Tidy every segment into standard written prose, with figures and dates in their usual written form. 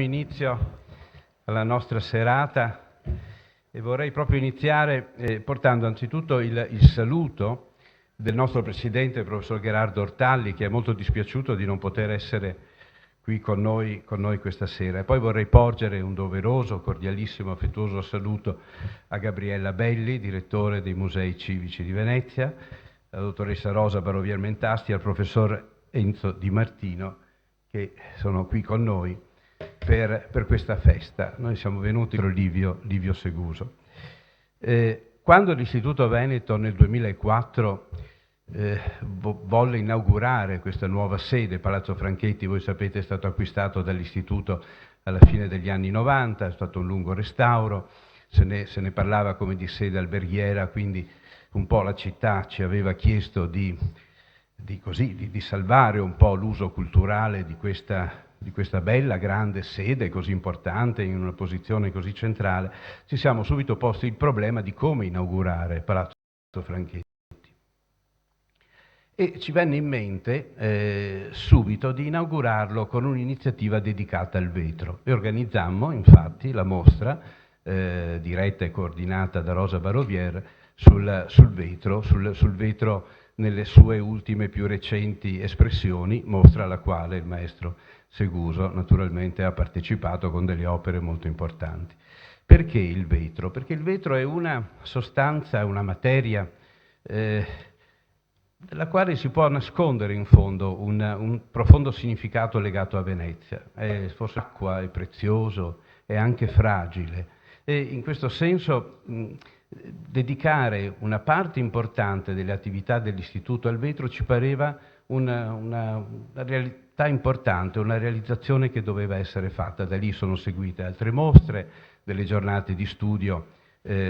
Inizio alla nostra serata e vorrei proprio iniziare portando anzitutto il saluto del nostro presidente, il professor Gherardo Ortalli, che è molto dispiaciuto di non poter essere qui con noi questa sera. E poi vorrei porgere un doveroso, cordialissimo, affettuoso saluto a Gabriella Belli, direttore dei Musei Civici di Venezia, alla dottoressa Rosa Barovier Mentasti, al professor Enzo Di Martino, che sono qui con noi per questa festa. Noi siamo venuti con Livio Seguso. Quando l'Istituto Veneto nel 2004 volle inaugurare questa nuova sede, Palazzo Franchetti, voi sapete, è stato acquistato dall'Istituto alla fine degli anni 90, è stato un lungo restauro, se ne parlava come di sede alberghiera, quindi un po' la città ci aveva chiesto di salvare un po' l'uso culturale di questa bella, grande sede così importante, in una posizione così centrale. Ci siamo subito posti il problema di come inaugurare Palazzo Franchetti. E ci venne in mente subito di inaugurarlo con un'iniziativa dedicata al vetro. E organizzammo infatti la mostra, diretta e coordinata da Rosa Barovier, sul vetro nelle sue ultime più recenti espressioni, mostra alla quale il maestro Seguso naturalmente ha partecipato con delle opere molto importanti. Perché il vetro? Perché il vetro è una sostanza, una materia della quale si può nascondere in fondo un profondo significato legato a Venezia. Forse l'acqua è prezioso, è anche fragile e in questo senso dedicare una parte importante delle attività dell'Istituto al vetro ci pareva una realtà importante, una realizzazione che doveva essere fatta. Da lì sono seguite altre mostre, delle giornate di studio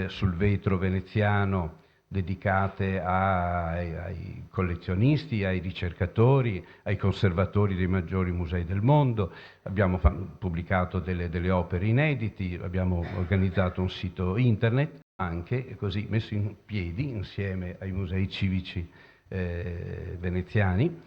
sul vetro veneziano dedicate ai collezionisti, ai ricercatori, ai conservatori dei maggiori musei del mondo. Abbiamo pubblicato delle opere inediti, abbiamo organizzato un sito internet, anche così messo in piedi insieme ai musei civici veneziani,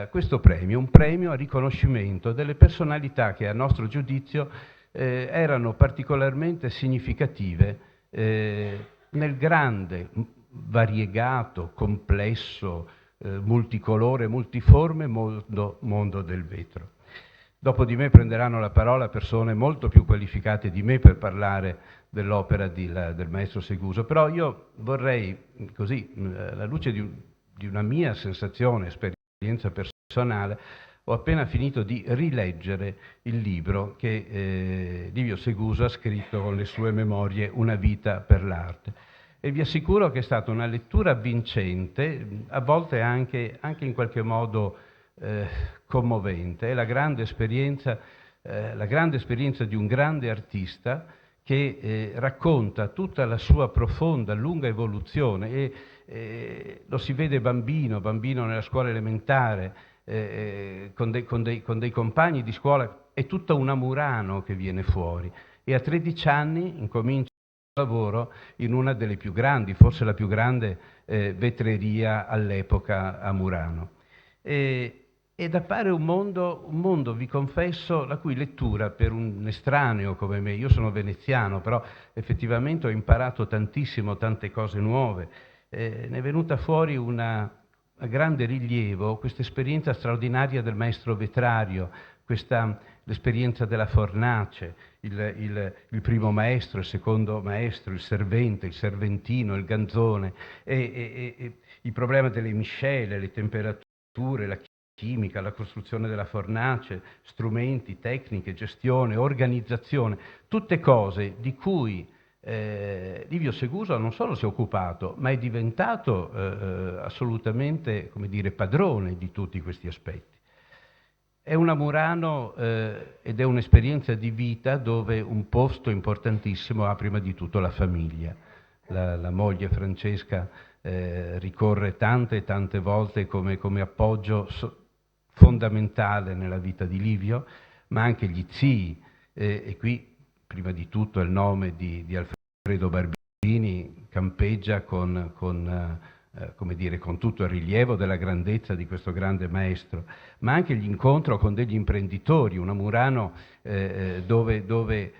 questo premio, un premio a riconoscimento delle personalità che a nostro giudizio erano particolarmente significative nel grande, variegato, complesso, multicolore, multiforme mondo del vetro. Dopo di me prenderanno la parola persone molto più qualificate di me per parlare dell'opera del maestro Seguso, però io vorrei, così, alla luce di una mia sensazione, esperienza personale, ho appena finito di rileggere il libro che Livio Seguso ha scritto con le sue memorie Una vita per l'arte. E vi assicuro che è stata una lettura avvincente, a volte anche in qualche modo commovente. È la grande esperienza di un grande artista che racconta tutta la sua profonda, lunga evoluzione e lo si vede bambino nella scuola elementare, con dei compagni di scuola, è tutta una Murano che viene fuori e a 13 anni incomincia il lavoro in una delle più grandi, forse la più grande vetreria all'epoca a Murano. Ed appare un mondo, vi confesso, la cui lettura per un estraneo come me, io sono veneziano, però effettivamente ho imparato tantissimo, tante cose nuove, ne è venuta fuori a grande rilievo questa esperienza straordinaria del maestro vetrario, l'esperienza della fornace, il primo maestro, il secondo maestro, il servente, il serventino, il ganzone, e il problema delle miscele, le temperature, la chimica, la costruzione della fornace, strumenti, tecniche, gestione, organizzazione, tutte cose di cui Livio Seguso non solo si è occupato, ma è diventato assolutamente, come dire, padrone di tutti questi aspetti. È una Murano ed è un'esperienza di vita dove un posto importantissimo ha prima di tutto la famiglia. La moglie Francesca ricorre tante e tante volte come appoggio fondamentale nella vita di Livio, ma anche gli zii, e qui prima di tutto il nome di Alfredo Barbini campeggia con come dire, con tutto il rilievo della grandezza di questo grande maestro, ma anche l'incontro con degli imprenditori, una Murano dove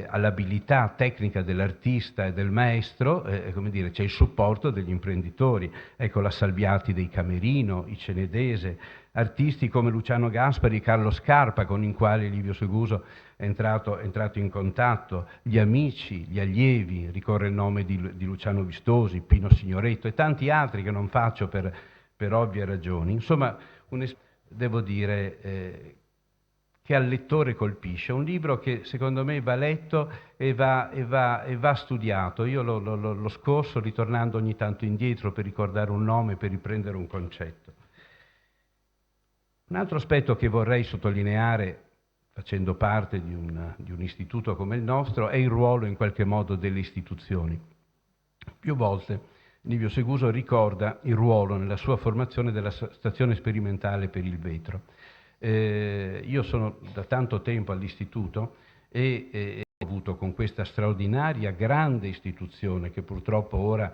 all'abilità tecnica dell'artista e del maestro, come dire, c'è il supporto degli imprenditori. Ecco, la Salviati dei Camerino, i Cenedese, artisti come Luciano Gaspari e Carlo Scarpa, con i quali Livio Seguso è entrato in contatto, gli amici, gli allievi, ricorre il nome di Luciano Vistosi, Pino Signoretto e tanti altri che non faccio per ovvie ragioni. Insomma, devo dire che al lettore colpisce. È un libro che secondo me va letto e va studiato. Io l'ho scorso ritornando ogni tanto indietro per ricordare un nome, per riprendere un concetto. Un altro aspetto che vorrei sottolineare, facendo parte di un istituto come il nostro, è il ruolo in qualche modo delle istituzioni. Più volte Livio Seguso ricorda il ruolo nella sua formazione della stazione sperimentale per il vetro. Io sono da tanto tempo all'istituto e ho avuto con questa straordinaria, grande istituzione che purtroppo ora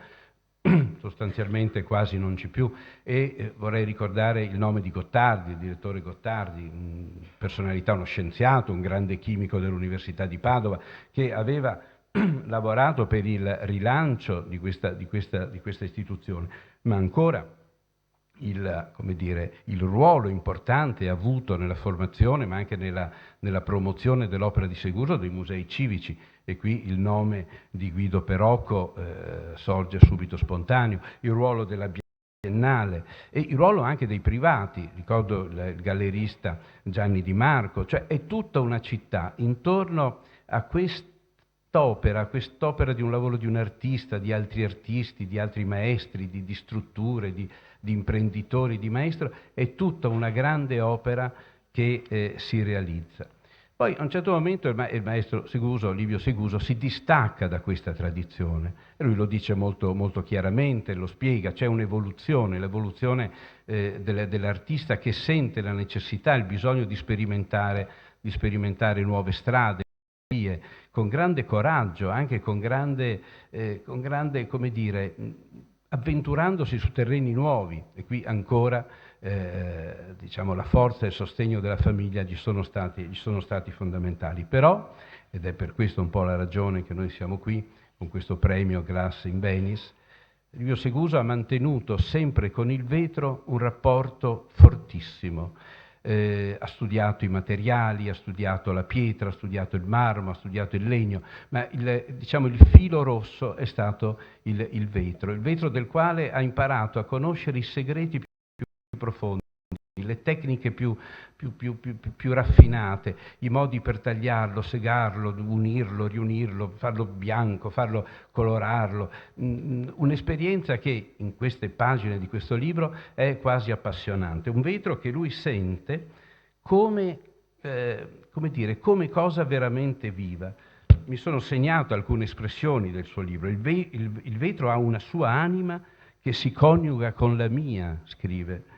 sostanzialmente quasi non c'è più, e vorrei ricordare il nome di Gottardi, il direttore Gottardi, personalità, uno scienziato, un grande chimico dell'Università di Padova, che aveva lavorato per il rilancio di questa istituzione, ma ancora come dire, il ruolo importante avuto nella formazione, ma anche nella promozione dell'opera di Seguso dei musei civici, e qui il nome di Guido Perocco sorge subito spontaneo, il ruolo della Biennale e il ruolo anche dei privati, ricordo il gallerista Gianni Di Marco, cioè è tutta una città intorno a quest'opera di un lavoro di un artista, di altri artisti, di altri maestri, di strutture, di imprenditori, di maestro, è tutta una grande opera che si realizza. Poi a un certo momento il maestro Seguso, Livio Seguso, si distacca da questa tradizione e lui lo dice molto, molto chiaramente, lo spiega, c'è un'evoluzione, l'evoluzione dell'artista che sente la necessità, il bisogno di sperimentare nuove strade, con grande coraggio, anche con grande, come dire, avventurandosi su terreni nuovi, e qui ancora diciamo, la forza e il sostegno della famiglia gli sono stati fondamentali. Però, ed è per questo un po' la ragione che noi siamo qui, con questo premio Glass in Venice, Livio Seguso ha mantenuto sempre con il vetro un rapporto fortissimo. Ha studiato i materiali, ha studiato la pietra, ha studiato il marmo, ha studiato il legno, ma diciamo, il filo rosso è stato il vetro del quale ha imparato a conoscere i segreti più profondi, le tecniche più raffinate, i modi per tagliarlo, segarlo, unirlo, riunirlo, farlo bianco, farlo colorarlo. Un'esperienza che in queste pagine di questo libro è quasi appassionante. Un vetro che lui sente come cosa veramente viva. Mi sono segnato alcune espressioni del suo libro. Il vetro ha una sua anima che si coniuga con la mia, scrive.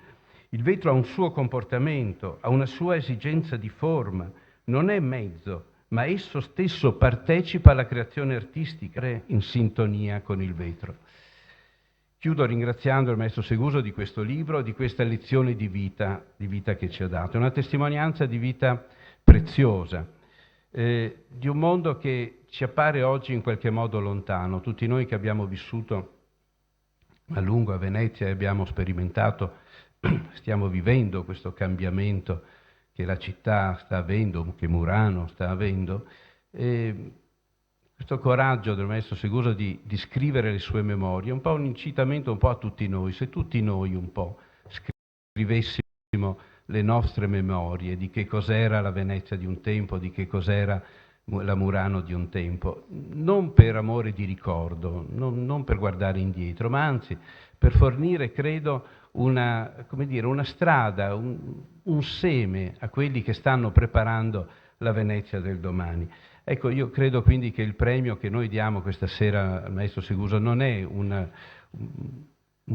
Il vetro ha un suo comportamento, ha una sua esigenza di forma, non è mezzo, ma esso stesso partecipa alla creazione artistica in sintonia con il vetro. Chiudo ringraziando il maestro Seguso di questo libro, di questa lezione di vita che ci ha dato. È una testimonianza di vita preziosa, di un mondo che ci appare oggi in qualche modo lontano. Tutti noi che abbiamo vissuto a lungo a Venezia e abbiamo sperimentato, stiamo vivendo questo cambiamento che la città sta avendo, che Murano sta avendo, e questo coraggio del maestro Seguso di scrivere le sue memorie, un po' un incitamento un po' a tutti noi, se tutti noi un po' scrivessimo le nostre memorie di che cos'era la Venezia di un tempo, di che cos'era la Murano di un tempo, non per amore di ricordo, non per guardare indietro, ma anzi per fornire, credo, una strada, un seme a quelli che stanno preparando la Venezia del domani. Ecco, io credo quindi che il premio che noi diamo questa sera al maestro Seguso non è un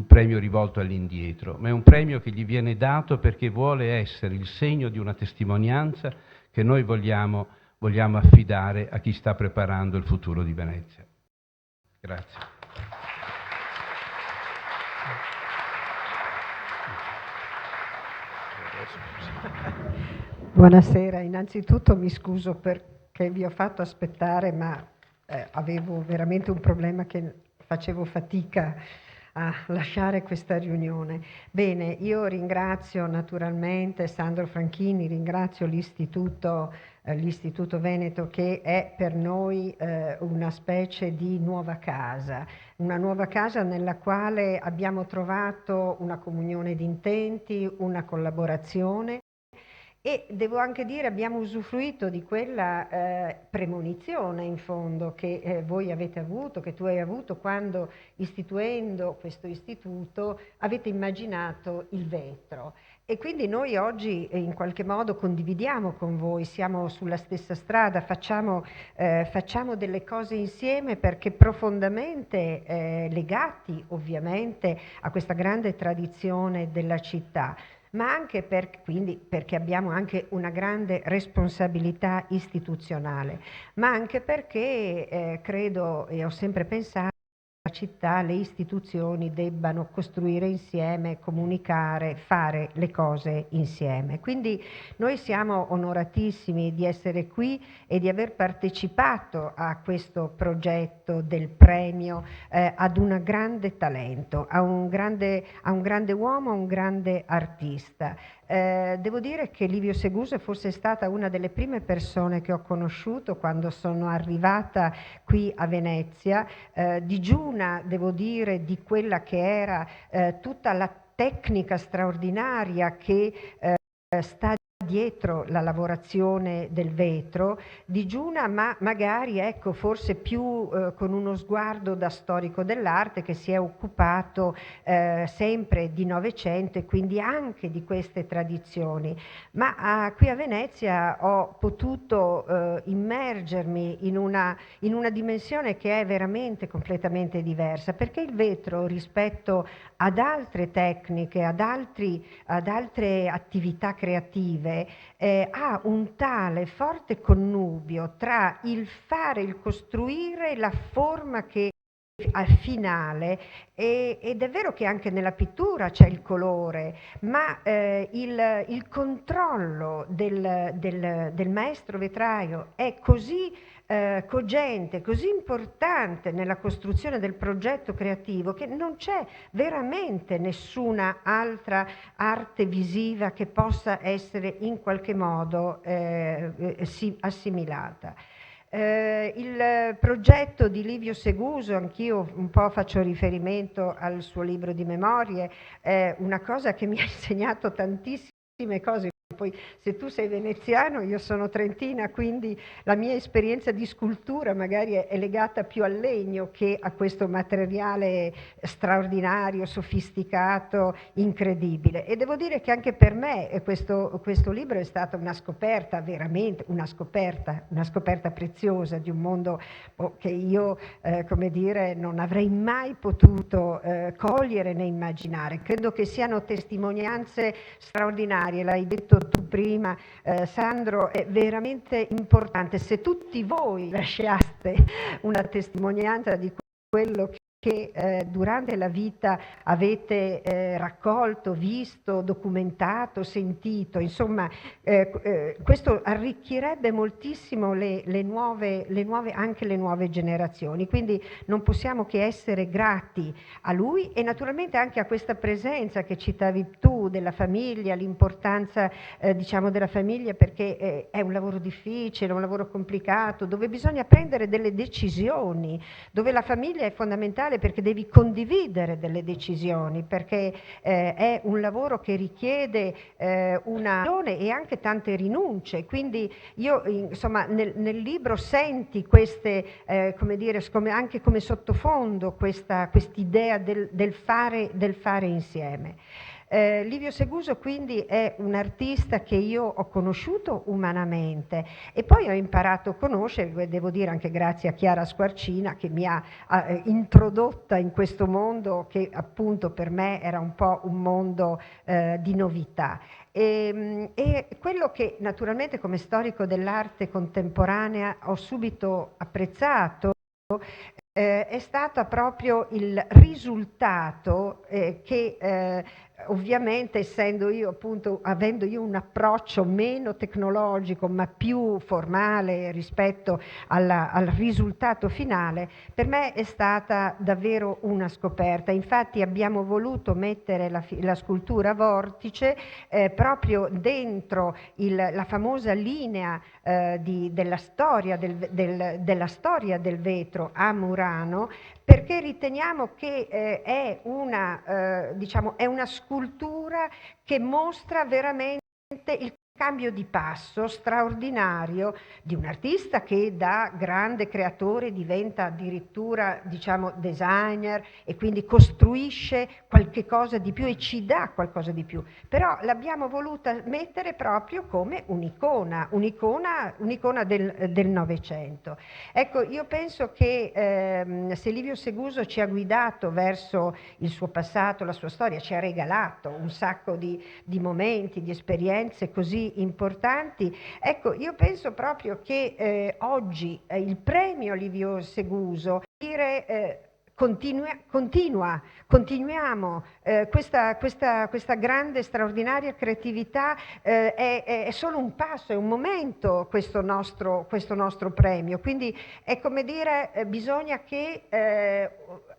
premio rivolto all'indietro, ma è un premio che gli viene dato perché vuole essere il segno di una testimonianza che noi vogliamo affidare a chi sta preparando il futuro di Venezia. Grazie. Buonasera, innanzitutto mi scuso perché vi ho fatto aspettare, ma avevo veramente un problema che facevo fatica a lasciare questa riunione. Bene, io ringrazio naturalmente Sandro Franchini, ringrazio l'Istituto Veneto, che è per noi una specie di nuova casa, una nuova casa nella quale abbiamo trovato una comunione di intenti, una collaborazione. E devo anche dire abbiamo usufruito di quella premonizione in fondo che voi avete avuto, che tu hai avuto quando istituendo questo istituto avete immaginato il vetro. E quindi noi oggi in qualche modo condividiamo con voi, siamo sulla stessa strada, facciamo delle cose insieme perché profondamente legati ovviamente a questa grande tradizione della città, ma anche perché abbiamo anche una grande responsabilità istituzionale, ma anche perché credo e ho sempre pensato che la città, le istituzioni debbano costruire insieme, comunicare, fare le cose insieme. Quindi noi siamo onoratissimi di essere qui e di aver partecipato a questo progetto del premio ad un grande talento, a un grande uomo, a un grande artista. Devo dire che Livio Seguso forse è stata una delle prime persone che ho conosciuto quando sono arrivata qui a Venezia, digiuna, devo dire, di quella che era tutta la tecnica straordinaria che sta dietro la lavorazione del vetro, digiuna, ma magari ecco forse più con uno sguardo da storico dell'arte che si è occupato sempre di Novecento e quindi anche di queste tradizioni. Ma qui a Venezia ho potuto immergermi in una dimensione che è veramente completamente diversa, perché il vetro rispetto ad altre tecniche, ad altre attività creative, ha un tale forte connubio tra il fare, il costruire, la forma che al finale, ed è vero che anche nella pittura c'è il colore, ma il controllo del maestro vetraio è così cogente, così importante nella costruzione del progetto creativo che non c'è veramente nessuna altra arte visiva che possa essere in qualche modo assimilata. Il progetto di Livio Seguso, anch'io un po' faccio riferimento al suo libro di memorie, è una cosa che mi ha insegnato tantissime cose. Poi se tu sei veneziano, io sono trentina, quindi la mia esperienza di scultura magari è legata più al legno che a questo materiale straordinario, sofisticato, incredibile. E devo dire che anche per me questo libro è stata una scoperta, veramente una scoperta preziosa di un mondo che io, come dire, non avrei mai potuto cogliere né immaginare. Credo che siano testimonianze straordinarie, l'hai detto tu prima, Sandro, è veramente importante. Se tutti voi lasciaste una testimonianza di quello che durante la vita avete raccolto, visto, documentato, sentito, insomma questo arricchirebbe moltissimo anche le nuove generazioni, quindi non possiamo che essere grati a lui e naturalmente anche a questa presenza che citavi tu della famiglia, l'importanza diciamo della famiglia, perché è un lavoro difficile, un lavoro complicato, dove bisogna prendere delle decisioni, dove la famiglia è fondamentale perché devi condividere delle decisioni, perché è un lavoro che richiede una azione e anche tante rinunce. Quindi io insomma nel libro senti queste, come dire, anche come sottofondo quest'idea del fare insieme. Livio Seguso quindi è un artista che io ho conosciuto umanamente e poi ho imparato a conoscere, devo dire anche grazie a Chiara Squarcina che mi ha introdotta in questo mondo che appunto per me era un po' un mondo di novità. E quello che naturalmente come storico dell'arte contemporanea ho subito apprezzato è stato proprio il risultato che ovviamente essendo io appunto, avendo io un approccio meno tecnologico ma più formale rispetto al risultato finale, per me è stata davvero una scoperta. Infatti abbiamo voluto mettere la scultura Vortice proprio dentro la famosa linea della storia della storia del vetro a Murano, perché riteniamo che diciamo, è una scultura che mostra veramente il cambio di passo straordinario di un artista che da grande creatore diventa addirittura, diciamo, designer e quindi costruisce qualche cosa di più e ci dà qualcosa di più. Però l'abbiamo voluta mettere proprio come un'icona del Novecento. Ecco, io penso che se Livio Seguso ci ha guidato verso il suo passato, la sua storia, ci ha regalato un sacco di momenti, di esperienze così importanti, ecco, io penso proprio che oggi il premio Livio Seguso continuiamo, questa grande, straordinaria creatività è solo un passo, è un momento questo nostro premio, quindi è come dire, bisogna che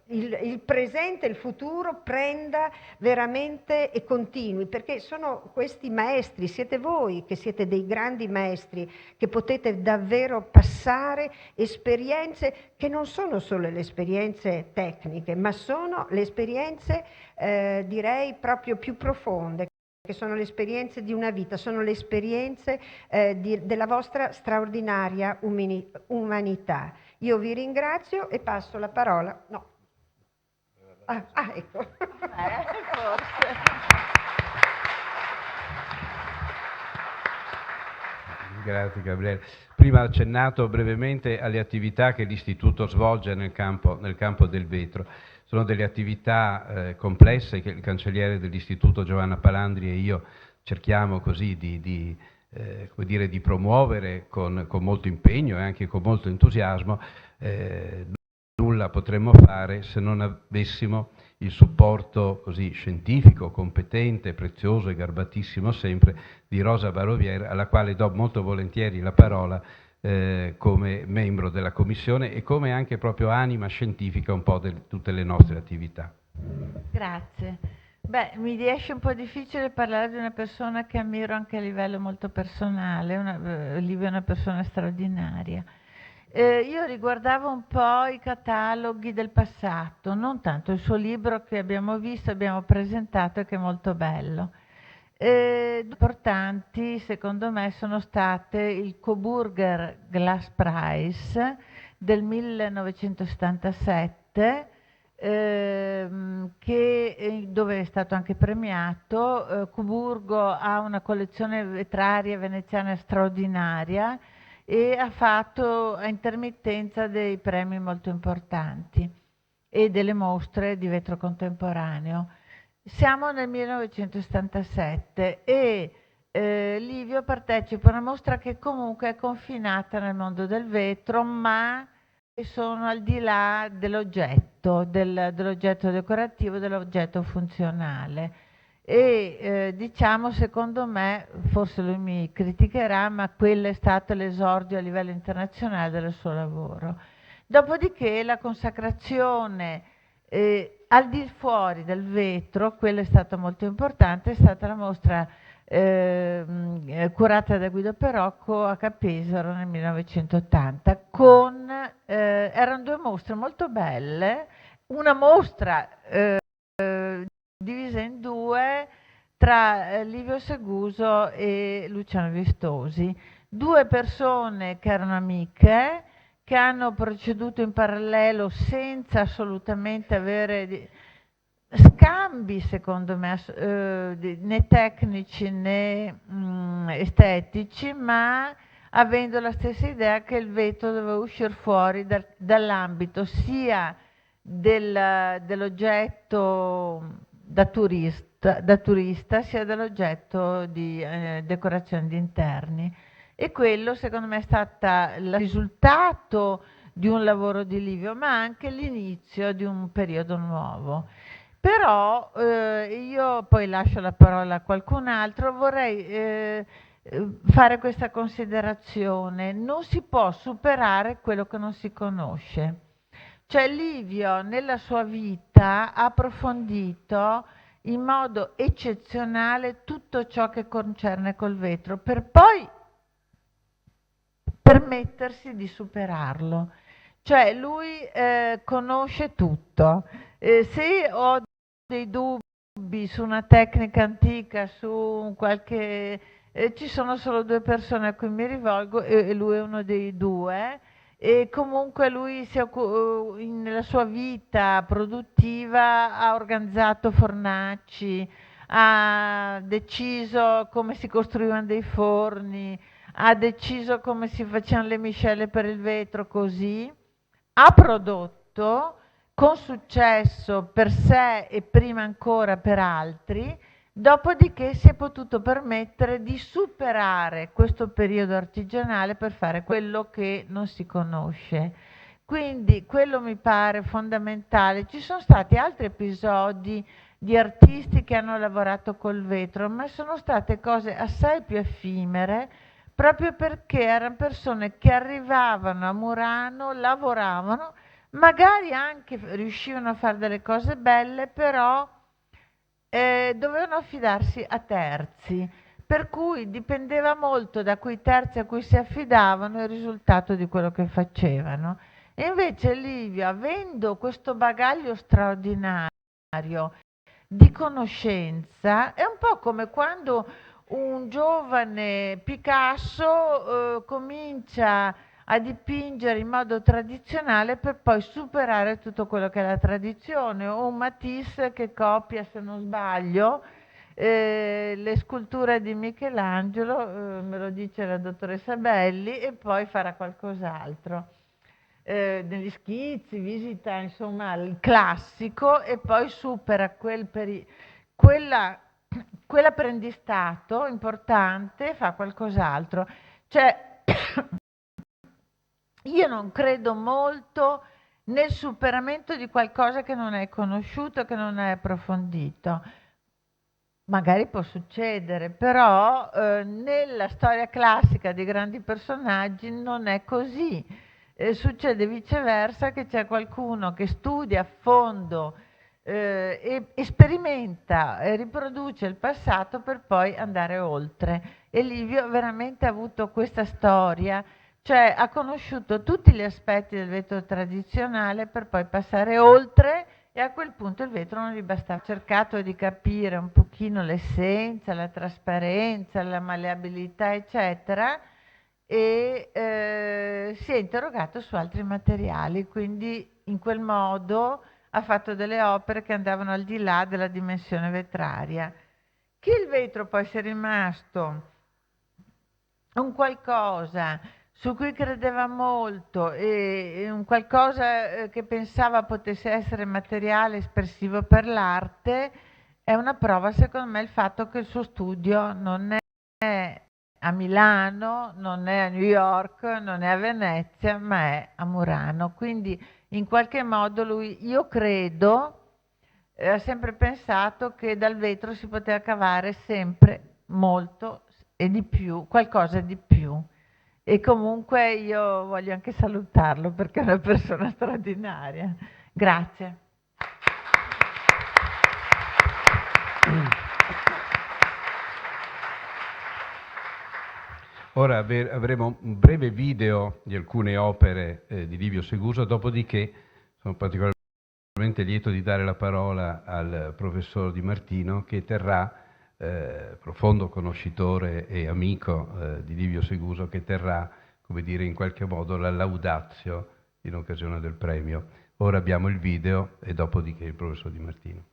il presente e il futuro prenda veramente e continui, perché sono questi maestri, siete voi che siete dei grandi maestri, che potete davvero passare esperienze che non sono solo le esperienze tecniche, ma sono le esperienze, direi, proprio più profonde, che sono le esperienze di una vita, sono le esperienze della vostra straordinaria umanità. Io vi ringrazio e passo la parola. No. Ecco. Forse. Grazie Gabriele. Prima ho accennato brevemente alle attività che l'Istituto svolge nel campo del vetro. Sono delle attività complesse che il cancelliere dell'Istituto Giovanna Palandri e io cerchiamo così di promuovere con molto impegno e anche con molto entusiasmo. Nulla potremmo fare se non avessimo il supporto così scientifico, competente, prezioso e garbatissimo sempre di Rosa Barovier, alla quale do molto volentieri la parola come membro della Commissione e come anche proprio anima scientifica un po' di tutte le nostre attività. Grazie. Beh, mi riesce un po' difficile parlare di una persona che ammiro anche a livello molto personale, Livio è una persona straordinaria. Io riguardavo un po' i cataloghi del passato, non tanto il suo libro che abbiamo visto, abbiamo presentato e che è molto bello. Importanti secondo me sono state il Coburger Glass Prize del 1977, dove è stato anche premiato. Coburgo ha una collezione vetraria veneziana straordinaria e ha fatto a intermittenza dei premi molto importanti e delle mostre di vetro contemporaneo. Siamo nel 1977 e Livio partecipa a una mostra che comunque è confinata nel mondo del vetro, ma sono al di là dell'oggetto, dell'oggetto decorativo, dell'oggetto funzionale. E diciamo, secondo me, forse lui mi criticherà, ma quello è stato l'esordio a livello internazionale del suo lavoro. Dopodiché la consacrazione al di fuori del vetro, quella è stata molto importante, è stata la mostra curata da Guido Perocco a Capesaro nel 1980, erano due mostre molto belle, una mostra divisa in due tra Livio Seguso e Luciano Vistosi, due persone che erano amiche, che hanno proceduto in parallelo senza assolutamente avere scambi, secondo me, né tecnici né estetici, ma avendo la stessa idea che il vetro doveva uscire fuori dall'ambito sia dell'oggetto da turista, sia dell'oggetto di decorazione di interni. E quello, secondo me, è stato il risultato di un lavoro di Livio, ma anche l'inizio di un periodo nuovo. Però io poi lascio la parola a qualcun altro, vorrei fare questa considerazione: non si può superare quello che non si conosce. Cioè Livio nella sua vita ha approfondito in modo eccezionale tutto ciò che concerne col vetro, per poi permettersi di superarlo. Cioè lui conosce tutto. Se ho dei dubbi su una tecnica antica, su qualche... ci sono solo due persone a cui mi rivolgo e lui è uno dei due. E comunque lui nella sua vita produttiva ha organizzato fornaci, ha deciso come si costruivano dei forni, ha deciso come si facevano le miscele per il vetro, così ha prodotto con successo per sé e prima ancora per altri, dopodiché si è potuto permettere di superare questo periodo artigianale per fare quello che non si conosce. Quindi quello mi pare fondamentale. Ci sono stati altri episodi di artisti che hanno lavorato col vetro, ma sono state cose assai più effimere, proprio perché erano persone che arrivavano a Murano, lavoravano, magari anche riuscivano a fare delle cose belle, però dovevano affidarsi a terzi, per cui dipendeva molto da quei terzi a cui si affidavano il risultato di quello che facevano. E invece Livio, avendo questo bagaglio straordinario di conoscenza, è un po' come quando un giovane Picasso comincia a dipingere in modo tradizionale per poi superare tutto quello che è la tradizione, o un Matisse che copia, se non sbaglio, le sculture di Michelangelo, me lo dice la dottoressa Belli, e poi farà qualcos'altro. Negli schizzi, visita insomma il classico e poi supera quell'apprendistato importante e fa qualcos'altro. Cioè, io non credo molto nel superamento di qualcosa che non è conosciuto, che non è approfondito. Magari può succedere, però nella storia classica dei grandi personaggi non è così. Succede viceversa, che c'è qualcuno che studia a fondo e sperimenta e riproduce il passato per poi andare oltre. E Livio veramente ha avuto questa storia, cioè ha conosciuto tutti gli aspetti del vetro tradizionale per poi passare oltre, e a quel punto il vetro non gli bastava. Ho cercato di capire un pochino l'essenza, la trasparenza, la malleabilità, eccetera, e si è interrogato su altri materiali, quindi in quel modo ha fatto delle opere che andavano al di là della dimensione vetraria. Che il vetro poi sia rimasto un qualcosa su cui credeva molto e un qualcosa che pensava potesse essere materiale espressivo per l'arte, è una prova, secondo me, il fatto che il suo studio non è a Milano, non è a New York, non è a Venezia, ma è a Murano. Quindi in qualche modo lui, io credo, ha sempre pensato che dal vetro si poteva cavare sempre molto e di più, qualcosa di più. E comunque io voglio anche salutarlo perché è una persona straordinaria. Grazie. Ora avremo un breve video di alcune opere di Livio Seguso, dopodiché sono particolarmente lieto di dare la parola al professor Di Martino, che terrà, profondo conoscitore e amico di Livio Seguso, che terrà, come dire, in qualche modo la laudatio in occasione del premio. Ora abbiamo il video e dopodiché il professor Di Martino.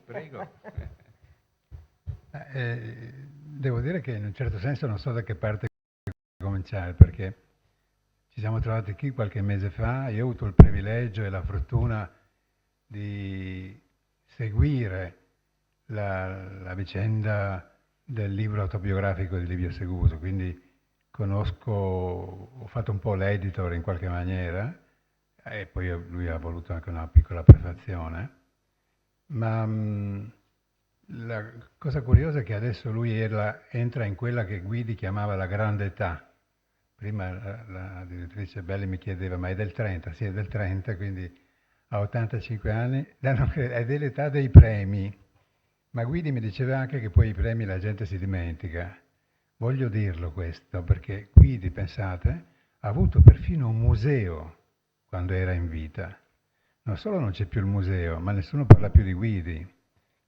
Prego. Devo dire che in un certo senso non so da che parte cominciare, perché ci siamo trovati qui qualche mese fa, io ho avuto il privilegio e la fortuna di seguire la vicenda del libro autobiografico di Livio Seguso, quindi ho fatto un po' l'editor in qualche maniera, e poi lui ha voluto anche una piccola prefazione, ma la cosa curiosa è che adesso lui entra in quella che Guidi chiamava la grande età. Prima la direttrice Belli mi chiedeva, ma è del 30? Sì, è del 30, quindi ha 85 anni, è dell'età dei premi. Ma Guidi mi diceva anche che poi i premi la gente si dimentica. Voglio dirlo questo, perché Guidi, pensate, ha avuto perfino un museo quando era in vita. Non solo non c'è più il museo, ma nessuno parla più di Guidi.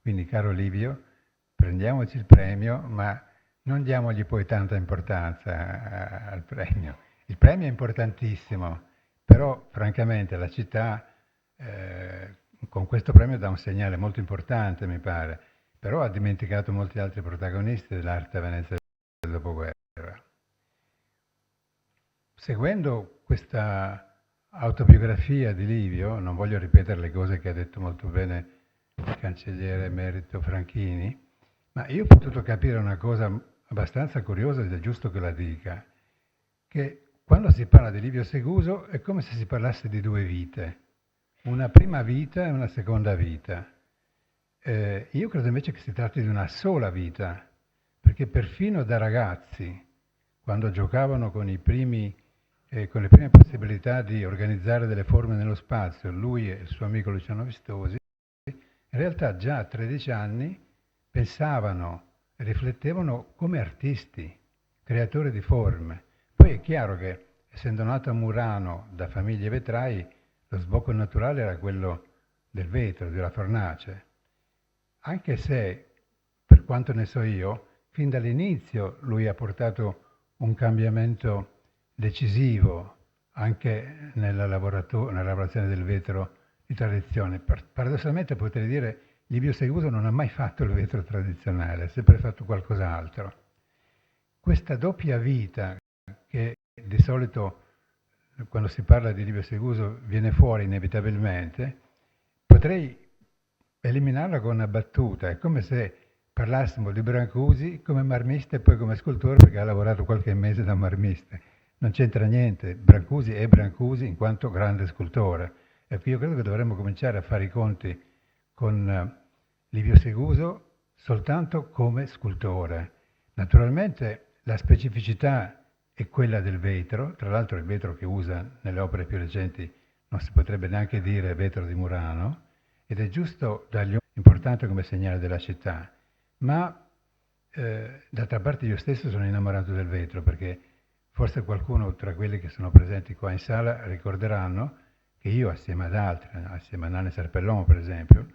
Quindi, caro Livio, prendiamoci il premio, ma non diamogli poi tanta importanza al premio. Il premio è importantissimo, però francamente la città con questo premio dà un segnale molto importante, mi pare, però ha dimenticato molti altri protagonisti dell'arte a Venezia del dopoguerra. Seguendo questa autobiografia di Livio, non voglio ripetere le cose che ha detto molto bene il cancelliere emerito Franchini, ma io ho potuto capire una cosa abbastanza curiosa, ed è giusto che la dica, che quando si parla di Livio Seguso è come se si parlasse di due vite, una prima vita e una seconda vita. Io credo invece che si tratti di una sola vita, perché perfino da ragazzi, quando giocavano con le prime possibilità di organizzare delle forme nello spazio, lui e il suo amico Luciano Vistosi, in realtà già a 13 anni pensavano e riflettevano come artisti, creatori di forme. Poi è chiaro che, essendo nato a Murano da famiglie vetrai, lo sbocco naturale era quello del vetro, della fornace. Anche se, per quanto ne so io, fin dall'inizio lui ha portato un cambiamento decisivo anche nella lavorazione del vetro di tradizione. Paradossalmente potrei dire Livio Seguso non ha mai fatto il vetro tradizionale, ha sempre fatto qualcos'altro. Questa doppia vita che di solito quando si parla di Livio Seguso viene fuori inevitabilmente, potrei eliminarla con una battuta. È come se parlassimo di Brancusi come marmista e poi come scultore, perché ha lavorato qualche mese da marmista. Non c'entra niente, Brancusi è Brancusi in quanto grande scultore. Ecco, io credo che dovremmo cominciare a fare i conti con Livio Seguso soltanto come scultore. Naturalmente la specificità è quella del vetro, tra l'altro il vetro che usa nelle opere più recenti non si potrebbe neanche dire vetro di Murano, ed è giusto dargli un importante come segnale della città, ma d'altra parte io stesso sono innamorato del vetro, perché forse qualcuno tra quelli che sono presenti qua in sala ricorderanno che io assieme ad altri, assieme a Nanni Serpellon per esempio,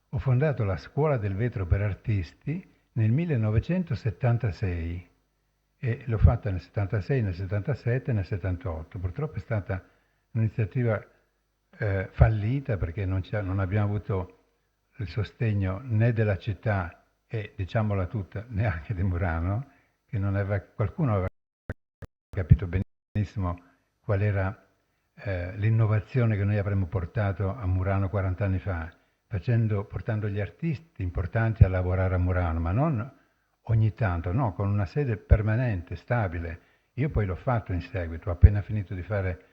ho fondato la Scuola del Vetro per Artisti nel 1976 e l'ho fatta nel 76, nel 77 e nel 78. Purtroppo è stata un'iniziativa fallita perché non abbiamo avuto il sostegno né della città e, diciamola tutta, neanche di Murano, che qualcuno aveva capito benissimo qual era l'innovazione che noi avremmo portato a Murano 40 anni fa, portando gli artisti importanti a lavorare a Murano, ma non ogni tanto, no, con una sede permanente, stabile. Io poi l'ho fatto in seguito, ho appena finito di fare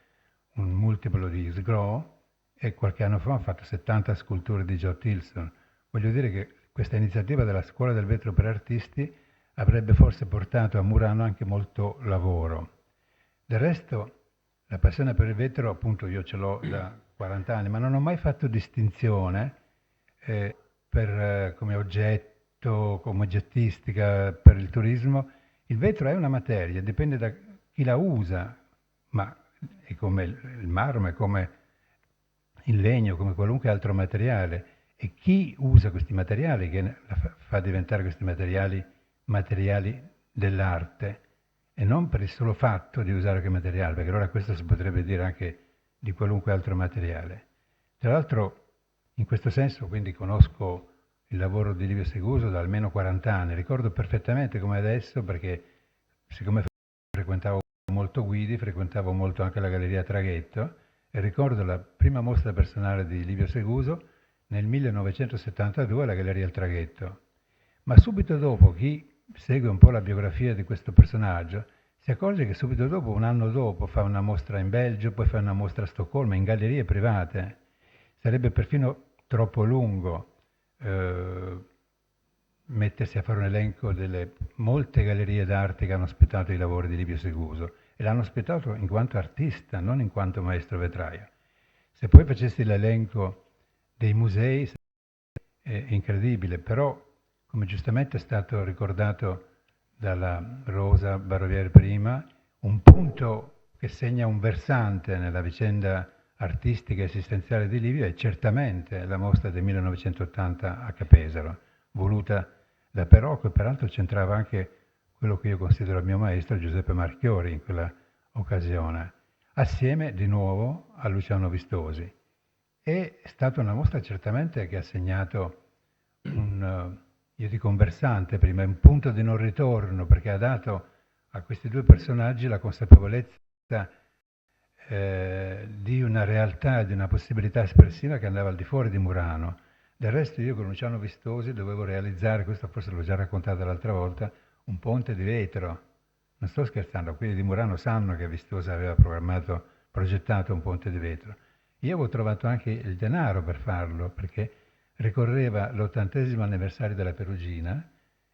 un multiplo di SGRO e qualche anno fa ho fatto 70 sculture di Joe Tilson. Voglio dire che questa iniziativa della Scuola del Vetro per Artisti avrebbe forse portato a Murano anche molto lavoro. Del resto, la passione per il vetro, appunto, io ce l'ho da 40 anni, ma non ho mai fatto distinzione come oggetto, come oggettistica per il turismo. Il vetro è una materia, dipende da chi la usa, ma è come il marmo, è come il legno, come qualunque altro materiale. E chi usa questi materiali, che fa diventare questi materiali dell'arte, e non per il solo fatto di usare quei materiali, perché allora questo si potrebbe dire anche di qualunque altro materiale. Tra l'altro, in questo senso, quindi conosco il lavoro di Livio Seguso da almeno 40 anni. Ricordo perfettamente come adesso, perché siccome frequentavo molto Guidi, frequentavo molto anche la Galleria Traghetto, e ricordo la prima mostra personale di Livio Seguso nel 1972 alla Galleria Il Traghetto. Ma subito dopo, chi segue un po' la biografia di questo personaggio, si accorge che subito dopo, un anno dopo, fa una mostra in Belgio, poi fa una mostra a Stoccolma, in gallerie private. Sarebbe perfino troppo lungo mettersi a fare un elenco delle molte gallerie d'arte che hanno ospitato i lavori di Livio Seguso, e l'hanno ospitato in quanto artista, non in quanto maestro vetraio. Se poi facessi l'elenco dei musei è incredibile, però, come giustamente è stato ricordato dalla Rosa Barovieri prima, un punto che segna un versante nella vicenda artistica e esistenziale di Livio è certamente la mostra del 1980 a Capesaro, voluta da Perocco, e peraltro c'entrava anche quello che io considero il mio maestro Giuseppe Marchiori in quella occasione, assieme di nuovo a Luciano Vistosi. È stata una mostra certamente che ha segnato io dico un versante prima, un punto di non ritorno, perché ha dato a questi due personaggi la consapevolezza di una realtà, di una possibilità espressiva che andava al di fuori di Murano. Del resto io con Luciano Vistosi dovevo realizzare, questo forse l'ho già raccontato l'altra volta, un ponte di vetro. Non sto scherzando, quelli di Murano sanno che Vistosi aveva progettato un ponte di vetro. Io avevo trovato anche il denaro per farlo, perché ricorreva l'80° anniversario della Perugina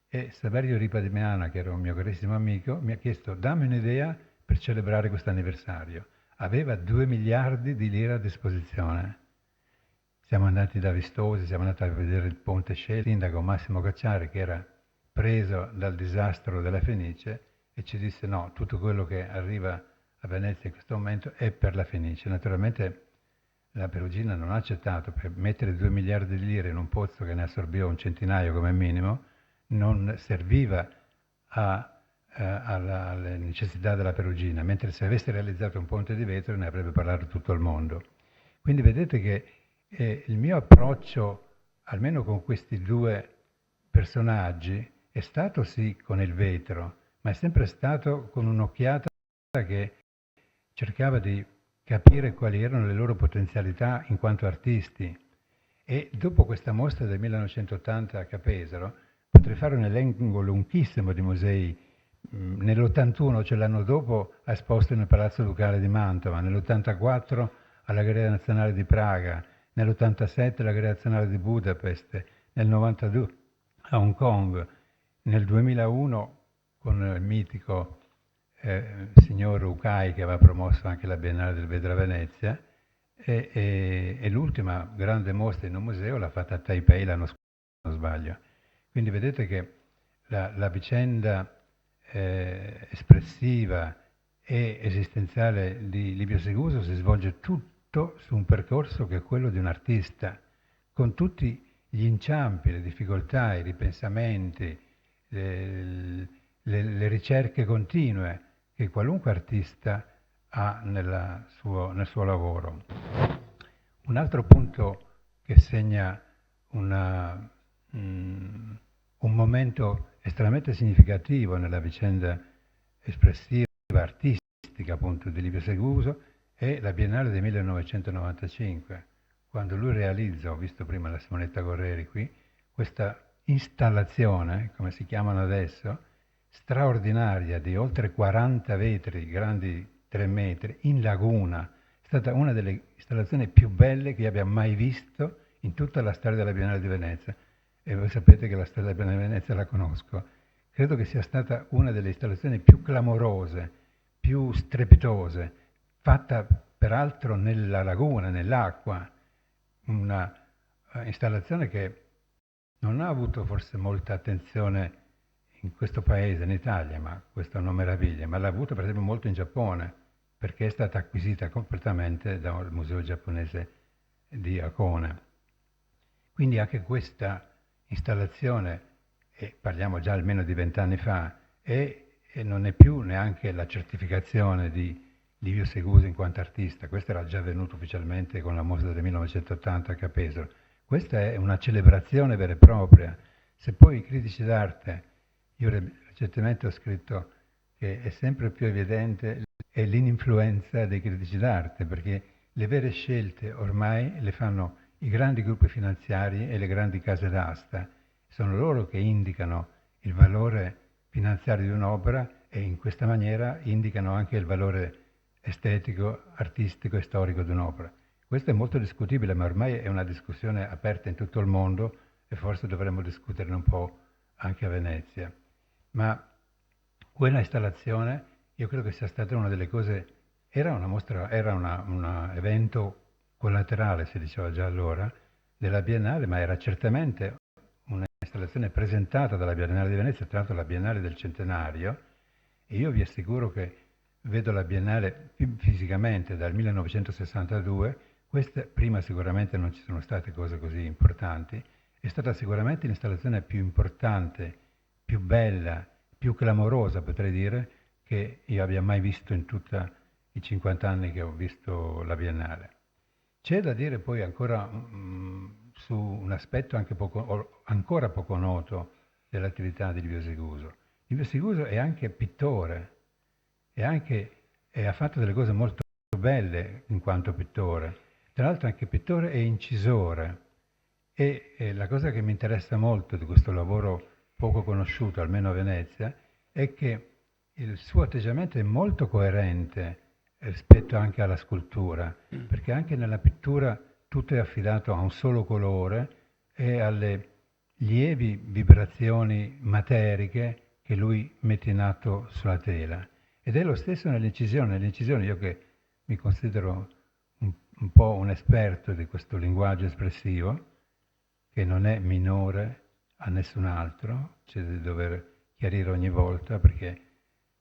e Saverio Ripa di Meana, che era un mio carissimo amico, mi ha chiesto: dammi un'idea per celebrare questo anniversario. Aveva 2 miliardi di lire a disposizione. Siamo andati da Vistosi, siamo andati a vedere il ponte Scella, il sindaco Massimo Cacciari, che era preso dal disastro della Fenice, e ci disse: no, tutto quello che arriva a Venezia in questo momento è per la Fenice. Naturalmente la Perugina non ha accettato, per mettere 2 miliardi di lire in un pozzo che ne assorbiva un centinaio come minimo, non serviva alle necessità della Perugina, mentre se avesse realizzato un ponte di vetro ne avrebbe parlato tutto il mondo. Quindi vedete che il mio approccio, almeno con questi due personaggi, è stato sì con il vetro, ma è sempre stato con un'occhiata che cercava di capire quali erano le loro potenzialità in quanto artisti. E dopo questa mostra del 1980 a Capesaro potrei fare un elenco lunghissimo di musei. Nell'81, cioè l'anno dopo, ha esposto nel Palazzo Ducale di Mantova, nell'84 alla Galleria Nazionale di Praga, nell'87 alla Galleria Nazionale di Budapest, nel 92 a Hong Kong, nel 2001 con il mitico signor Ucai, che aveva promosso anche la Biennale del Vetro a Venezia, e l'ultima grande mostra in un museo l'ha fatta a Taipei l'anno scorso, se non sbaglio. Quindi vedete che la vicenda espressiva e esistenziale di Livio Seguso si svolge tutto su un percorso che è quello di un artista, con tutti gli inciampi, le difficoltà, i ripensamenti, le ricerche continue che qualunque artista ha nel suo lavoro. Un altro punto che segna un momento estremamente significativo nella vicenda espressiva, artistica appunto di Livio Seguso è la Biennale del 1995, quando lui realizza, ho visto prima la Simonetta Correri qui, questa installazione, come si chiamano adesso, straordinaria, di oltre 40 vetri, grandi 3 metri, in laguna. È stata una delle installazioni più belle che io abbia mai visto in tutta la storia della Biennale di Venezia. E voi sapete che la storia della Biennale di Venezia la conosco. Credo che sia stata una delle installazioni più clamorose, più strepitose, fatta peraltro nella laguna, nell'acqua. Una installazione che non ha avuto forse molta attenzione in questo paese, in Italia, ma questo non meraviglia, ma l'ha avuto per esempio molto in Giappone, perché è stata acquisita completamente dal museo giapponese di Hakone. Quindi anche questa installazione, e parliamo già almeno di 20 anni fa, e non è più neanche la certificazione di Livio Seguso in quanto artista. Questo era già avvenuto ufficialmente con la mostra del 1980 a Capesaro. Questa è una celebrazione vera e propria. Se poi i critici d'arte, io recentemente ho scritto che è sempre più evidente l'ininfluenza dei critici d'arte, perché le vere scelte ormai le fanno i grandi gruppi finanziari e le grandi case d'asta. Sono loro che indicano il valore finanziario di un'opera e in questa maniera indicano anche il valore estetico, artistico e storico di un'opera. Questo è molto discutibile, ma ormai è una discussione aperta in tutto il mondo e forse dovremmo discuterne un po' anche a Venezia. Ma quella installazione io credo che sia stata una delle cose, era una mostra, era un evento collaterale, si diceva già allora, della Biennale, ma era certamente un'installazione presentata dalla Biennale di Venezia, tra l'altro la Biennale del Centenario, e io vi assicuro che vedo la Biennale fisicamente dal 1962, prima sicuramente non ci sono state cose così importanti, è stata sicuramente l'installazione più importante, più bella, più clamorosa, potrei dire, che io abbia mai visto in tutti i 50 anni che ho visto la Biennale. C'è da dire poi ancora su un aspetto ancora poco noto dell'attività di Livio Seguso. Livio Seguso è anche pittore e ha fatto delle cose molto belle in quanto pittore. Tra l'altro anche pittore e incisore. E la cosa che mi interessa molto di questo lavoro poco conosciuto, almeno a Venezia, è che il suo atteggiamento è molto coerente rispetto anche alla scultura, perché anche nella pittura tutto è affidato a un solo colore e alle lievi vibrazioni materiche che lui mette in atto sulla tela. Ed è lo stesso nell'incisione. Nell'incisione, io che mi considero un po' un esperto di questo linguaggio espressivo, che non è minore a nessun altro, c'è di dover chiarire ogni volta perché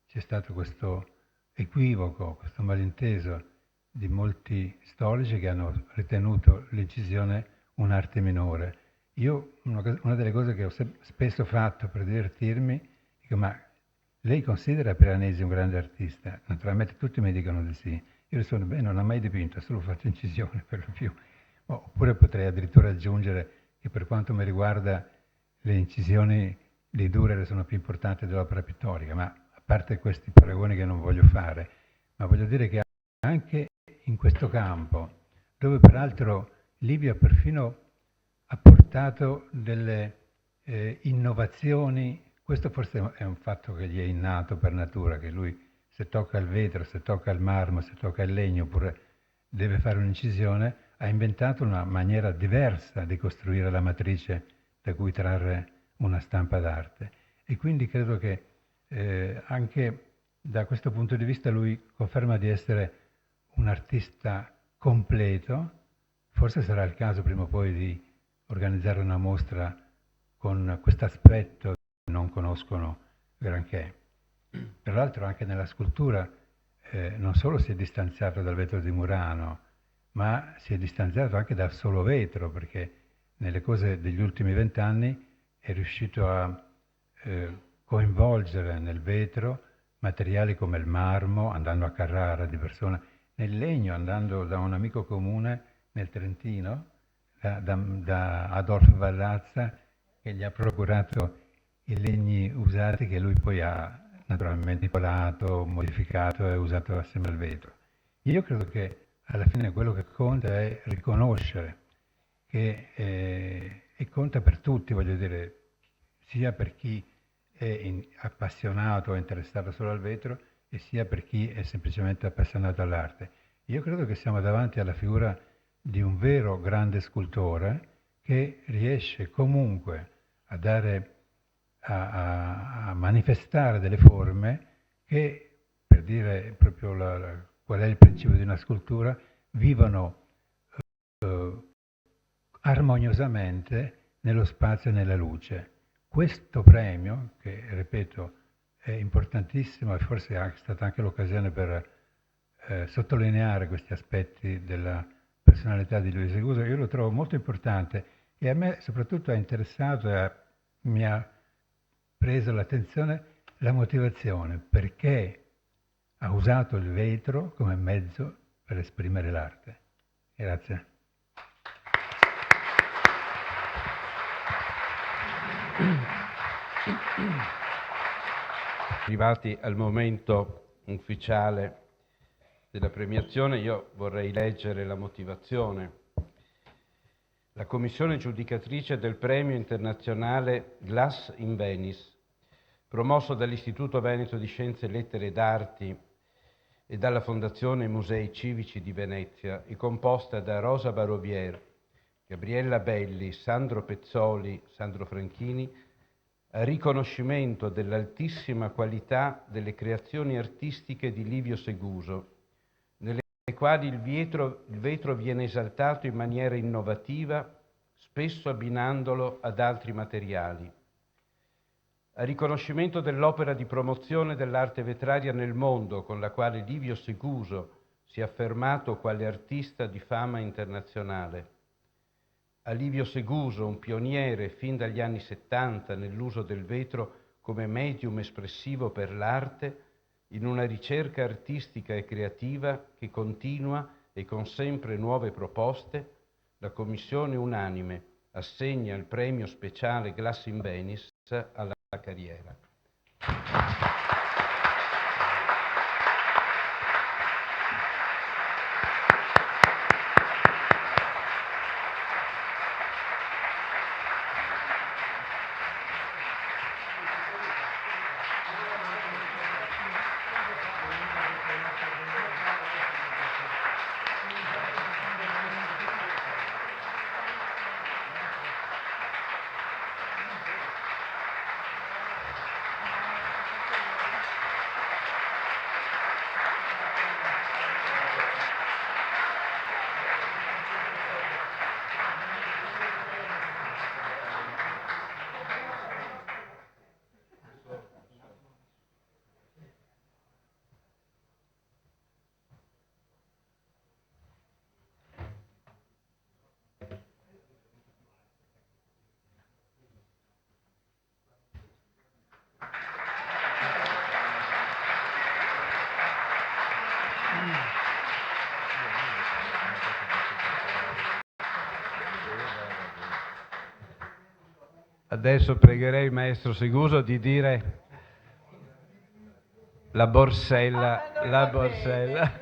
c'è stato questo equivoco, questo malinteso di molti storici che hanno ritenuto l'incisione un'arte minore. Io, una delle cose che ho spesso fatto per divertirmi, dico, ma lei considera Piranesi un grande artista? Naturalmente tutti mi dicono di sì. Io rispondo, beh, non ha mai dipinto, ha solo fatto incisione per lo più. Oppure potrei addirittura aggiungere che per quanto mi riguarda le incisioni di Dürer sono più importanti dell'opera pittorica, ma a parte questi paragoni che non voglio fare, ma voglio dire che anche in questo campo, dove peraltro Livio ha perfino apportato delle innovazioni, questo forse è un fatto che gli è innato per natura, che lui se tocca il vetro, se tocca il marmo, se tocca il legno, oppure deve fare un'incisione, ha inventato una maniera diversa di costruire la matrice da cui trarre una stampa d'arte. E quindi credo che anche da questo punto di vista lui conferma di essere un artista completo. Forse sarà il caso prima o poi di organizzare una mostra con questo aspetto che non conoscono granché. Tra l'altro anche nella scultura non solo si è distanziato dal vetro di Murano, ma si è distanziato anche dal solo vetro, perché nelle cose degli ultimi 20 anni è riuscito a coinvolgere nel vetro materiali come il marmo, andando a Carrara di persona, nel legno, andando da un amico comune nel Trentino, da Adolf Vallazza, che gli ha procurato i legni usati che lui poi ha naturalmente colato, modificato e usato assieme al vetro. Io credo che alla fine quello che conta è riconoscere che e conta per tutti, voglio dire, sia per chi è appassionato o interessato solo al vetro e sia per chi è semplicemente appassionato all'arte. Io credo che siamo davanti alla figura di un vero grande scultore che riesce comunque a dare a manifestare delle forme che, per dire proprio qual è il principio di una scultura, vivono armoniosamente nello spazio e nella luce. Questo premio, che ripeto è importantissimo e forse è stata anche l'occasione per sottolineare questi aspetti della personalità di Livio Seguso, io lo trovo molto importante e a me soprattutto è interessato e mi ha preso l'attenzione la motivazione, perché ha usato il vetro come mezzo per esprimere l'arte. Grazie. Arrivati al momento ufficiale della premiazione, io vorrei leggere la motivazione. La commissione giudicatrice del premio internazionale Glass in Venice, promosso dall'Istituto Veneto di Scienze, Lettere ed Arti e dalla Fondazione Musei Civici di Venezia, è composta da Rosa Barovier, Gabriella Belli, Sandro Pezzoli, Sandro Franchini, a riconoscimento dell'altissima qualità delle creazioni artistiche di Livio Seguso, nelle quali il vetro viene esaltato in maniera innovativa, spesso abbinandolo ad altri materiali. A riconoscimento dell'opera di promozione dell'arte vetraria nel mondo, con la quale Livio Seguso si è affermato quale artista di fama internazionale. A Livio Seguso, un pioniere fin dagli anni '70 nell'uso del vetro come medium espressivo per l'arte, in una ricerca artistica e creativa che continua e con sempre nuove proposte, la Commissione unanime assegna il premio speciale Glass in Venice alla carriera. Adesso pregherei il maestro Seguso di dire la borsella, la borsella.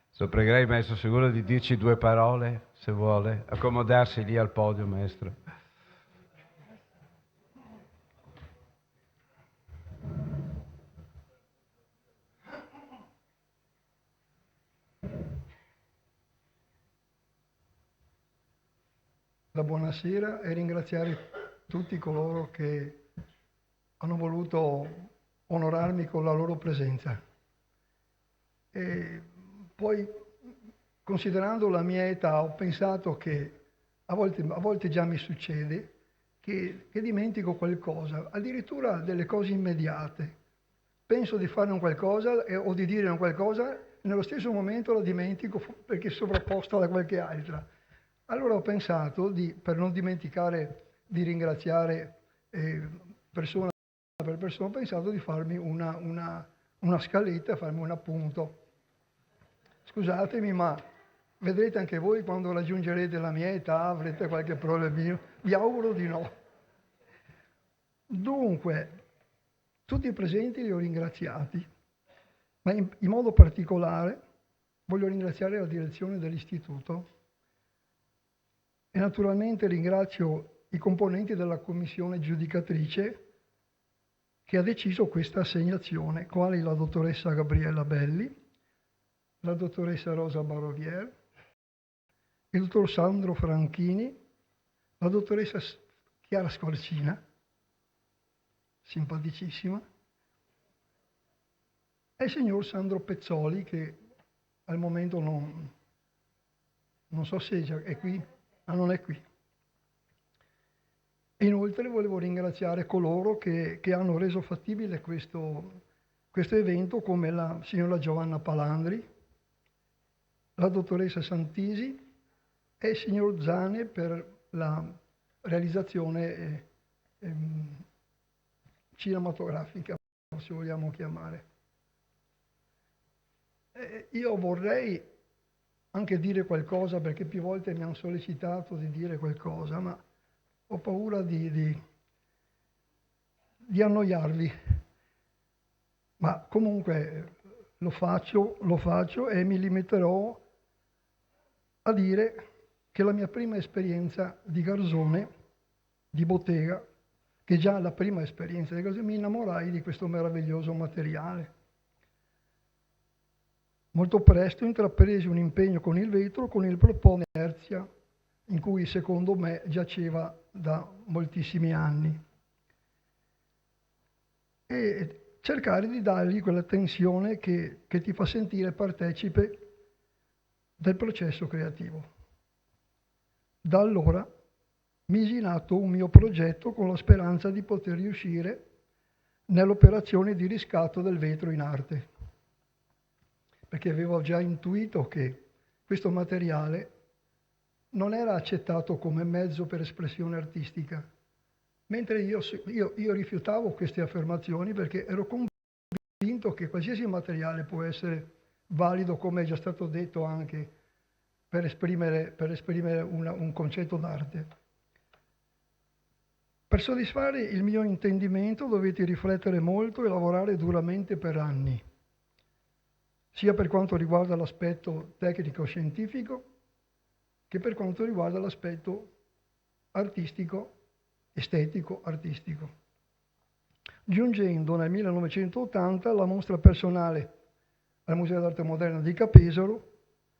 Adesso pregherei il maestro Seguso di dirci due parole, se vuole, accomodarsi lì al podio, maestro. Buonasera e ringraziare tutti coloro che hanno voluto onorarmi con la loro presenza. E poi, considerando la mia età, ho pensato che a volte già mi succede che dimentico qualcosa, addirittura delle cose immediate. Penso di fare un qualcosa o di dire un qualcosa, nello stesso momento la dimentico perché è sovrapposta da qualche altra. Allora ho pensato, per non dimenticare di ringraziare persona per persona, ho pensato di farmi una scaletta, farmi un appunto. Scusatemi, ma vedrete anche voi quando raggiungerete la mia età, avrete qualche problemino. Vi auguro di no. Dunque, tutti i presenti li ho ringraziati, ma in modo particolare voglio ringraziare la direzione dell'istituto e naturalmente ringrazio i componenti della commissione giudicatrice che ha deciso questa assegnazione, quali la dottoressa Gabriella Belli, la dottoressa Rosa Barovier, il dottor Sandro Franchini, la dottoressa Chiara Squarcina, simpaticissima, e il signor Sandro Pezzoli, che al momento non so se è qui, ma non è qui. E inoltre volevo ringraziare coloro che hanno reso fattibile questo evento, come la signora Giovanna Palandri, la dottoressa Santisi e il signor Zane per la realizzazione cinematografica, se vogliamo chiamare. Io vorrei anche dire qualcosa, perché più volte mi hanno sollecitato di dire qualcosa, ma ho paura di annoiarvi. Ma comunque lo faccio e mi limiterò a dire che la mia prima esperienza di garzone, di bottega, che già la prima esperienza di garzone, mi innamorai di questo meraviglioso materiale. Molto presto intrapresi un impegno con il vetro con il proposito di inerzia in cui secondo me giaceva da moltissimi anni e cercare di dargli quella tensione che ti fa sentire partecipe del processo creativo. Da allora misi in atto un mio progetto con la speranza di poter riuscire nell'operazione di riscatto del vetro in arte, perché avevo già intuito che questo materiale non era accettato come mezzo per espressione artistica, mentre io rifiutavo queste affermazioni perché ero convinto che qualsiasi materiale può essere valido, come è già stato detto anche, per esprimere un concetto d'arte. Per soddisfare il mio intendimento dovete riflettere molto e lavorare duramente per anni, sia per quanto riguarda l'aspetto tecnico-scientifico che per quanto riguarda l'aspetto artistico, estetico-artistico. Giungendo nel 1980 la mostra personale al Museo d'Arte Moderna di Capesaro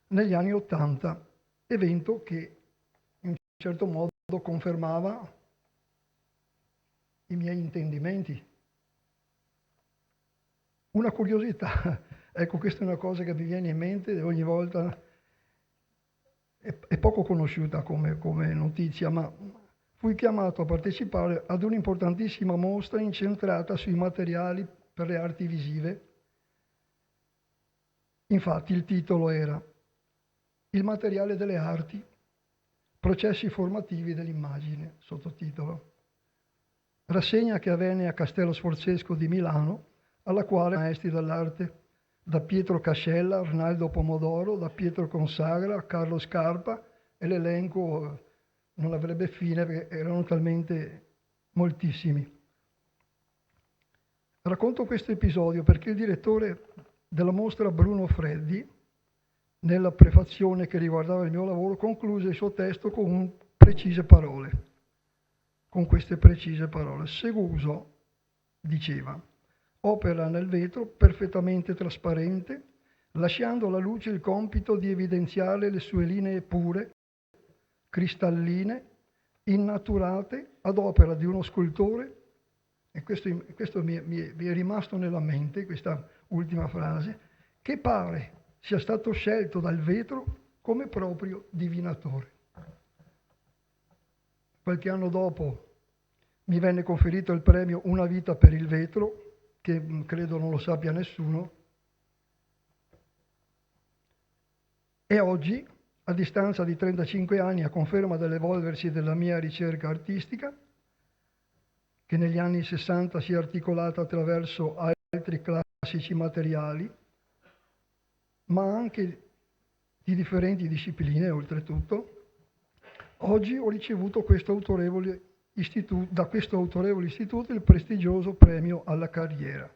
negli anni '80, evento che in un certo modo confermava i miei intendimenti. Una curiosità, ecco, questa è una cosa che mi viene in mente ogni volta, è poco conosciuta come notizia, ma fui chiamato a partecipare ad un'importantissima mostra incentrata sui materiali per le arti visive. Infatti il titolo era Il materiale delle arti, processi formativi dell'immagine, sottotitolo. Rassegna che avvenne a Castello Sforzesco di Milano, alla quale maestri dell'arte da Pietro Cascella, Arnaldo Pomodoro, da Pietro Consagra, Carlo Scarpa, e l'elenco non avrebbe fine perché erano talmente moltissimi. Racconto questo episodio perché il direttore della mostra, Bruno Freddi, nella prefazione che riguardava il mio lavoro, concluse il suo testo con queste precise parole. Seguso, diceva, opera nel vetro perfettamente trasparente, lasciando alla luce il compito di evidenziare le sue linee pure, cristalline, innaturate, ad opera di uno scultore, e questo mi è rimasto nella mente, questa ultima frase, che pare sia stato scelto dal vetro come proprio divinatore. Qualche anno dopo mi venne conferito il premio Una vita per il vetro, che credo non lo sappia nessuno, e oggi, a distanza di 35 anni, a conferma dell'evolversi della mia ricerca artistica, che negli anni 60 si è articolata attraverso altri classici materiali, ma anche di differenti discipline, oltretutto, oggi ho ricevuto da questo autorevole istituto il prestigioso premio alla carriera.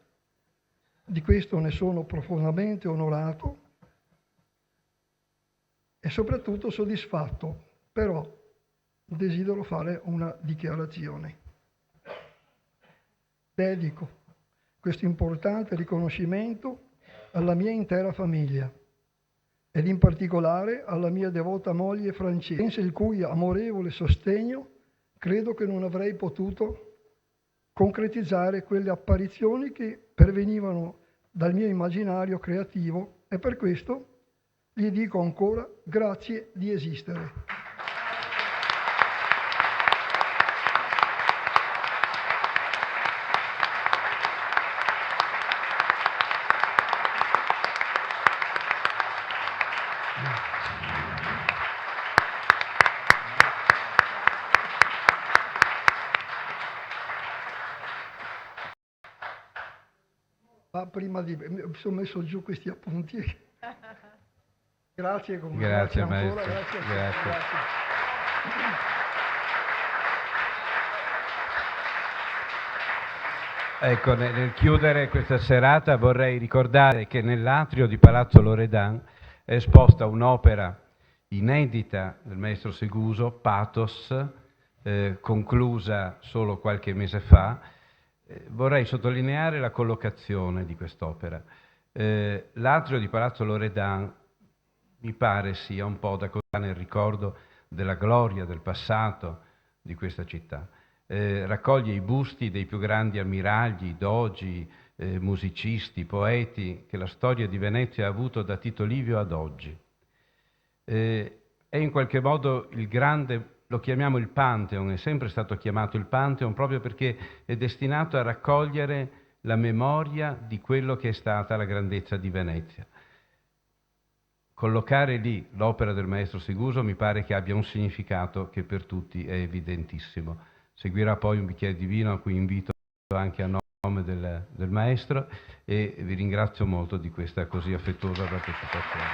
Di questo ne sono profondamente onorato e soprattutto soddisfatto, però desidero fare una dichiarazione. Dedico questo importante riconoscimento alla mia intera famiglia ed in particolare alla mia devota moglie Francesca, senza il cui amorevole sostegno credo che non avrei potuto concretizzare quelle apparizioni che pervenivano dal mio immaginario creativo, e per questo gli dico ancora grazie di esistere. Ma prima mi sono messo giù questi appunti. Grazie, Grazie, ancora, maestro. grazie. Grazie. Ecco, nel chiudere questa serata vorrei ricordare che nell'atrio di Palazzo Loredan è esposta un'opera inedita del maestro Seguso, Pathos, conclusa solo qualche mese fa. Vorrei sottolineare la collocazione di quest'opera. L'atrio di Palazzo Loredan mi pare sia un po' da cosa nel ricordo della gloria del passato di questa città. Raccoglie i busti dei più grandi ammiragli, dogi, musicisti, poeti che la storia di Venezia ha avuto da Tito Livio ad oggi. È in qualche modo il grande, lo chiamiamo il Pantheon, è sempre stato chiamato il Pantheon proprio perché è destinato a raccogliere la memoria di quello che è stata la grandezza di Venezia. Collocare lì l'opera del maestro Seguso mi pare che abbia un significato che per tutti è evidentissimo. Seguirà poi un bicchiere di vino a cui invito anche a nome del maestro e vi ringrazio molto di questa così affettuosa partecipazione.